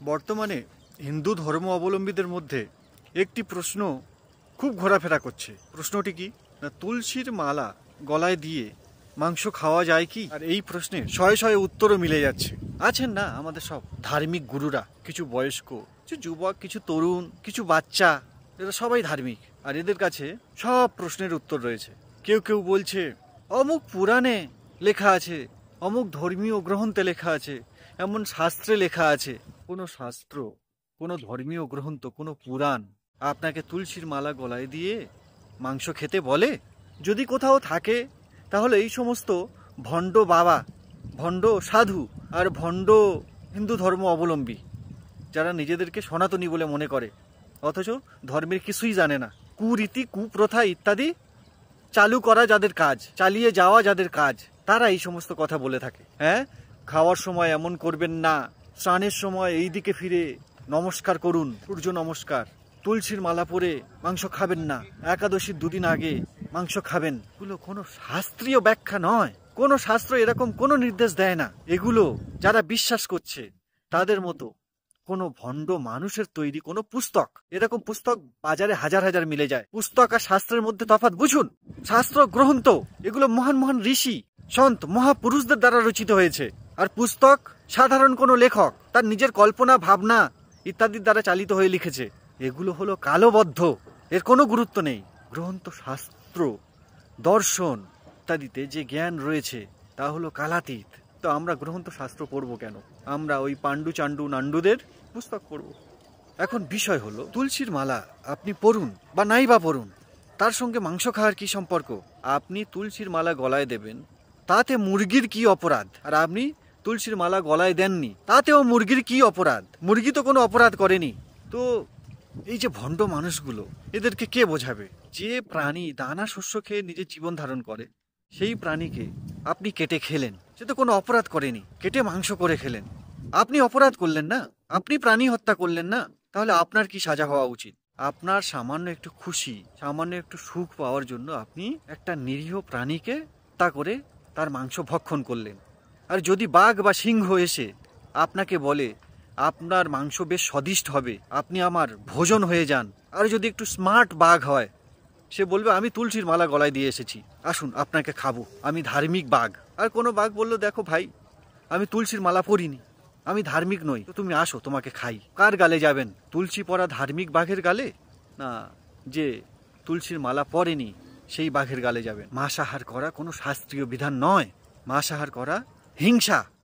বর্তমানে হিন্দু ধর্ম অবলম্বীদের মধ্যে একটি প্রশ্ন খুব ঘোরাফেরা করছে। প্রশ্নটি কি না, তুলসীর মালা গলায় দিয়ে মাংস খাওয়া যায় কি? আর এই প্রশ্নে শয়ে শয়ে উত্তরও মিলে যাচ্ছে। আছেন না আমাদের সব ধার্মিক গুরুরা, কিছু বয়স্ক, কিছু যুবক, কিছু তরুণ, কিছু বাচ্চা, এরা সবাই ধার্মিক। আর এদের কাছে সব প্রশ্নের উত্তর রয়েছে। কেউ কেউ বলছে অমুক পুরাণে লেখা আছে, অমুক ধর্মীয় গ্রন্থে লেখা আছে, এমন শাস্ত্রে লেখা আছে। কোনো শাস্ত্র, কোনো ধর্মীয় গ্রন্থ, কোনো পুরাণ আপনাকে তুলসীর মালা গলায় দিয়ে মাংস খেতে বলে? যদি কোথাও থাকে তাহলে এই সমস্ত ভণ্ড বাবা, ভণ্ড সাধু আর ভণ্ড হিন্দু ধর্ম অবলম্বী যারা নিজেদেরকে সনাতনী বলে মনে করে অথচ ধর্মের কিছুই জানে না, কুরীতি কুপ্রথা ইত্যাদি চালু করা যাদের কাজ, চালিয়ে যাওয়া যাদের কাজ, তারা এই সমস্ত কথা বলে থাকে। হ্যাঁ, খাওয়ার সময় এমন করবেন না, স্নানের সময় এই দিকে ফিরে নমস্কার করুন, সূর্য নমস্কার, তুলসীর মালা পরে মাংস খাবেন না, একাদশীর দুদিন আগে মাংস খাবেন। এগুলো কোনো শাস্ত্রীয় ব্যাখ্যা নয়, কোনো শাস্ত্র এরকম কোনো নির্দেশ দেয় না। এগুলো যারা বিশ্বাস করছে তাদের মতো কোনো ভণ্ড মানুষের তৈরি কোনো পুস্তক। এরকম পুস্তক বাজারে হাজার হাজার মিলে যায়। পুস্তক আর শাস্ত্রের মধ্যে তফাৎ বুঝুন। শাস্ত্র গ্রন্থ এগুলো মহান মহান ঋষি সন্ত মহাপুরুষদের দ্বারা রচিত হয়েছে, আর পুস্তক সাধারণ কোনো লেখক তার নিজের কল্পনা ভাবনা ইত্যাদির দ্বারা চালিত হয়ে লিখেছে। এগুলো হলো কালবদ্ধ, এর কোনো গুরুত্ব নেই। গ্রন্থ, শাস্ত্র, দর্শন ইত্যাদিতে যে জ্ঞান রয়েছে তা হলো কালাতীত। তো আমরা গ্রন্থ শাস্ত্র পড়বো কেন? আমরা ওই পাণ্ডু চাণ্ডু নান্ডুদের পুস্তক পড়বো। এখন বিষয় হলো, তুলসীর মালা আপনি পড়ুন বা নাই বা পড়ুন, তার সঙ্গে মাংস খাওয়ার কি সম্পর্ক? আপনি তুলসীর মালা গলায় দেবেন, তাতে মুরগির কি অপরাধ? আর আপনি তুলসীর মালা গলায় দেননি, তাতেও মুরগির কি অপরাধ? মুরগি তো কোনো অপরাধ করেনি। তো এই যে ভণ্ড মানুষগুলো, এদেরকে কে বোঝাবে? যে প্রাণী দানা শস্য খেয়ে নিজের জীবন ধারণ করে, সেই প্রাণীকে আপনি কেটে খেলেন, সে তো কোনো অপরাধ করেনি, কেটে মাংস করে খেলেন। আপনি অপরাধ করলেন না, আপনি প্রাণী হত্যা করলেন না, তাহলে আপনার কি সাজা হওয়া উচিত? আপনার সামান্য একটু খুশি, সামান্য একটু সুখ পাওয়ার জন্য আপনি একটা নিরীহ প্রাণীকে হত্যা করে তার মাংস ভক্ষণ করলেন। আর যদি বাঘ বা সিংহ এসে আপনাকে বলে আপনার মাংস বেশ স্বাদিষ্ট হবে, আপনি আমার ভোজন হয়ে যান, আর যদি একটু স্মার্ট বাঘ হয়, সে বলবে আমি তুলসীর মালা গলায় দিয়ে এসেছি, আসুন আপনাকে খাবো, আমি ধার্মিক বাঘ। আর কোনো বাঘ বলল দেখো ভাই, আমি তুলসীর মালা পরিনি, আমি ধার্মিক নই, তো তুমি আসো তোমাকে খাই। কার গালে যাবেন? তুলসী পরা ধার্মিক বাঘের গালে, না যে তুলসীর মালা পরেনি সেই বাঘের গালে যাবেন? মাংসাহার করা কোনো শাস্ত্রীয় বিধান নয়, মাংসাহার করা হিংসা।